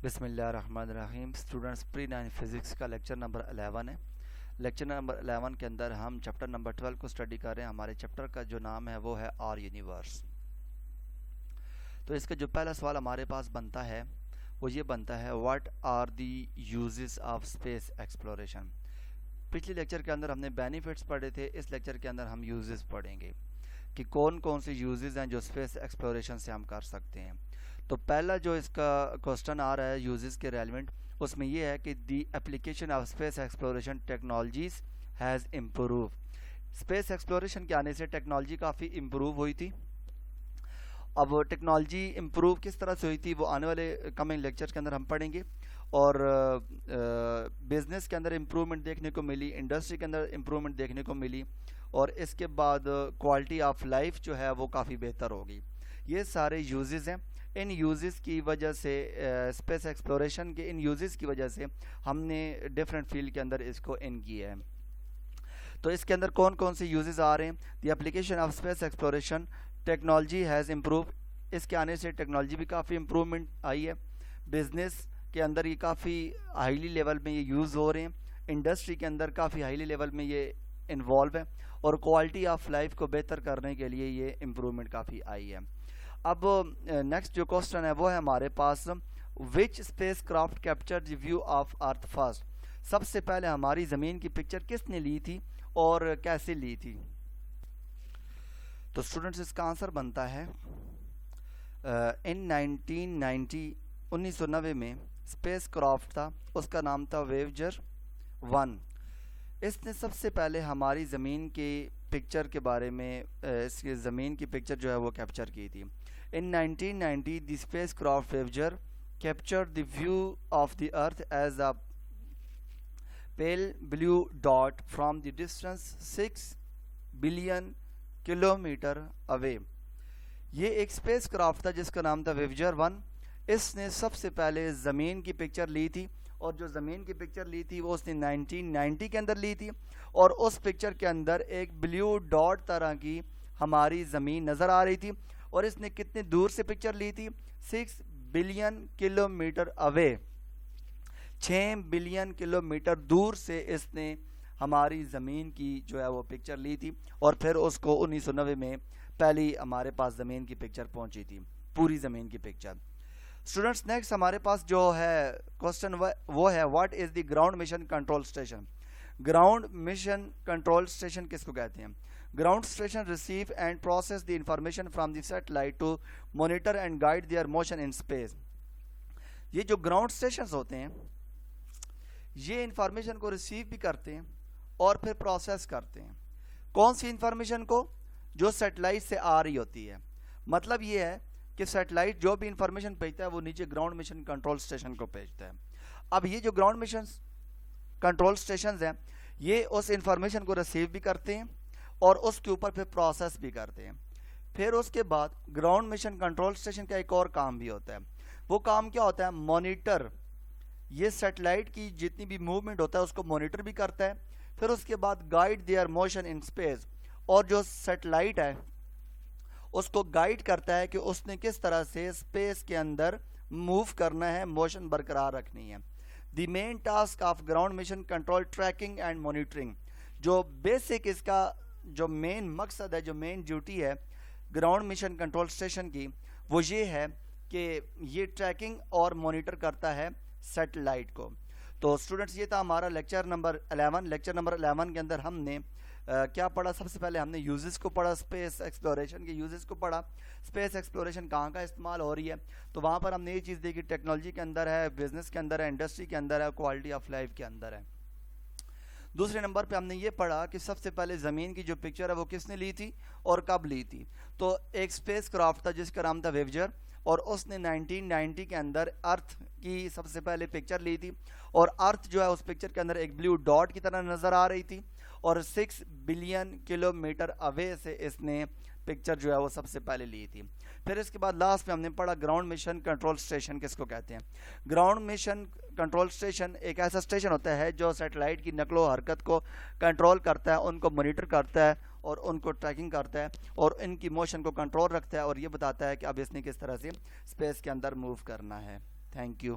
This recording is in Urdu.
بسم اللہ الرحمن الرحیم. اسٹوڈنٹس پری 9 فزکس کا لیکچر نمبر 11 ہے. لیکچر نمبر 11 کے اندر ہم چیپٹر نمبر 12 کو اسٹڈی کر رہے ہیں. ہمارے چیپٹر کا جو نام ہے وہ ہے آر یونیورس. تو اس کا جو پہلا سوال ہمارے پاس بنتا ہے وہ یہ بنتا ہے what are the uses of space exploration. پچھلے لیکچر کے اندر ہم نے بینیفٹس پڑھے تھے. اس لیکچر کے اندر ہم یوزز پڑھیں گے کہ کون کون سے یوزز ہیں جو اسپیس ایکسپلوریشن سے ہم کر سکتے ہیں. تو پہلا جو اس کا کوسچن آ رہا ہے یوزز کے ریلیونٹ، اس میں یہ ہے کہ دی application of space exploration technologies has improve. Space exploration کے آنے سے ٹیکنالوجی کافی امپروو ہوئی تھی. اب ٹیکنالوجی امپروو کس طرح سے ہوئی تھی وہ آنے والے کمنگ لیکچر کے اندر ہم پڑھیں گے. اور بزنس کے اندر امپروومنٹ دیکھنے کو ملی، انڈسٹری کے اندر امپروومنٹ دیکھنے کو ملی، اور اس کے بعد کوالٹی آف لائف جو ہے وہ کافی بہتر ہوگی. یہ سارے یوزز ہیں. ان یوزز کی وجہ سے اسپیس ایکسپلوریشن کے ان یوزز کی وجہ سے ہم نے ڈفرینٹ فیلڈ کے اندر اس کو ان کیا ہے. تو اس کے اندر کون کون سے یوزز آ رہے ہیں؟ The application of space exploration technology has improve. اس کے آنے سے ٹیکنالوجی بھی کافی امپروومنٹ آئی ہے. بزنس کے اندر یہ کافی ہائیلی لیول میں یہ یوز ہو رہے ہیں. انڈسٹری کے اندر کافی ہائیلی لیول میں یہ انوالو ہے، اور کوالٹی آف لائف کو بہتر کرنے کے لیے یہ امپروومنٹ کافی آئی ہے. اب نیکسٹ جو کوسچن ہے وہ ہے ہمارے پاس which spacecraft capture the view of earth first. سب سے پہلے ہماری زمین کی پکچر کس نے لی تھی اور کیسے لی تھی؟ تو اسٹوڈنٹس اس کا آنسر بنتا ہے ان 1990 میں اسپیس کرافٹ تھا، اس کا نام تھا ویوجر 1. اس نے سب سے پہلے ہماری زمین کی پکچر کے بارے میں اس کی زمین کی پکچر جو ہے وہ کیپچر کی تھی. In 1990, the spacecraft Voyager captured the view of the Earth as a pale blue dot from the distance 6 billion kilometer away. یہ ایک اسپیس کرافٹ تھا جس کا نام تھا ویوجر 1. اس نے سب سے پہلے زمین کی پکچر لی تھی، اور جو زمین کی پکچر لی تھی وہ اس نے 1990 کے اندر لی تھی. اور اس پکچر کے اندر ایک بلیو ڈاٹ طرح کی ہماری زمین نظر آ رہی تھی. اور اس نے کتنے دور سے پکچر لی تھی؟ 6 بلین کلومیٹر اوے. 6 بلین کلومیٹر دور سے اس نے ہماری زمین کی جو ہے وہ پکچر لی تھی، اور پھر اس کو 1990 میں پہلی ہمارے پاس زمین کی پکچر پہنچی تھی، پوری زمین کی پکچر. اسٹوڈنٹس نیکسٹ ہمارے پاس جو ہے کوسچن وہ ہے what is the ground mission control station. Ground mission control station کس کو کہتے ہیں؟ Ground station receive and process the information from the satellite to monitor and guide their motion in space. یہ جو گراؤنڈ اسٹیشنز ہوتے ہیں یہ انفارمیشن کو ریسیو بھی کرتے ہیں اور پھر پروسیس کرتے ہیں. کون سی انفارمیشن کو؟ جو سیٹلائٹ سے آ رہی ہوتی ہے. مطلب یہ ہے کہ سیٹلائٹ جو بھی انفارمیشن بھیجتا ہے وہ نیچے گراؤنڈ مشن کنٹرول اسٹیشن کو بھیجتا ہے. اب یہ جو گراؤنڈ مشن کنٹرول اسٹیشنز ہیں یہ اس انفارمیشن کو ریسیو بھی کرتے ہیں اور اس کے اوپر پھر پروسیس بھی کرتے ہیں. پھر اس کے بعد گراؤنڈ مشن کنٹرول اسٹیشن کا ایک اور کام بھی ہوتا ہے. وہ کام کیا ہوتا ہے؟ مانیٹر. یہ سیٹلائٹ کی جتنی بھی موومنٹ ہوتا ہے اس کو مانیٹر بھی کرتا ہے. پھر اس کے بعد guide their motion in space. اور جو سیٹلائٹ ہے اس کو گائیڈ کرتا ہے کہ اس نے کس طرح سے اسپیس کے اندر موو کرنا ہے، موشن برقرار رکھنی ہے. The main task of ground mission control tracking and monitoring. جو بیسک اس کا جو مین مقصد ہے، جو مین ڈیوٹی ہے گراؤنڈ مشن کنٹرول اسٹیشن کی، وہ یہ ہے کہ یہ ٹریکنگ اور مانیٹر کرتا ہے سیٹلائٹ کو. تو اسٹوڈنٹس یہ تھا ہمارا لیکچر نمبر 11. لیکچر نمبر 11 کے اندر ہم نے کیا پڑھا؟ سب سے پہلے ہم نے یوزز کو پڑھا، اسپیس ایکسپلوریشن کے یوزز کو پڑھا. اسپیس ایکسپلوریشن کہاں کا استعمال ہو رہی ہے تو وہاں پر ہم نے یہ چیز دیکھی ٹیکنالوجی کے اندر ہے، بزنس کے اندر ہے، انڈسٹری کے اندر ہے، کوالٹی آف لائف کے اندر ہے. دوسرے نمبر پہ ہم نے یہ پڑھا کہ سب سے پہلے زمین کی جو پکچر ہے وہ کس نے لی تھی اور کب لی تھی. تو ایک اسپیس کرافٹ تھا جس کا نام تھا ویوجر، اور اس نے 1990 کے اندر ارتھ کی سب سے پہلے پکچر لی تھی. اور ارتھ جو ہے اس پکچر کے اندر ایک بلیو ڈاٹ کی طرح نظر آ رہی تھی، اور 6 بلین کلومیٹر اوے سے اس نے پکچر جو ہے وہ سب سے پہلے لی تھی. پھر اس کے بعد لاسٹ میں ہم نے پڑھا گراؤنڈ مشن کنٹرول اسٹیشن کس کو کہتے ہیں. گراؤنڈ مشن کنٹرول اسٹیشن ایک ایسا اسٹیشن ہوتا ہے جو سیٹلائٹ کی نقل و حرکت کو کنٹرول کرتا ہے، ان کو مانیٹر کرتا ہے اور ان کو ٹریکنگ کرتا ہے اور ان کی موشن کو کنٹرول رکھتا ہے اور یہ بتاتا ہے کہ اب اس نے کس طرح سے اسپیس کے اندر موو کرنا ہے. Thank you.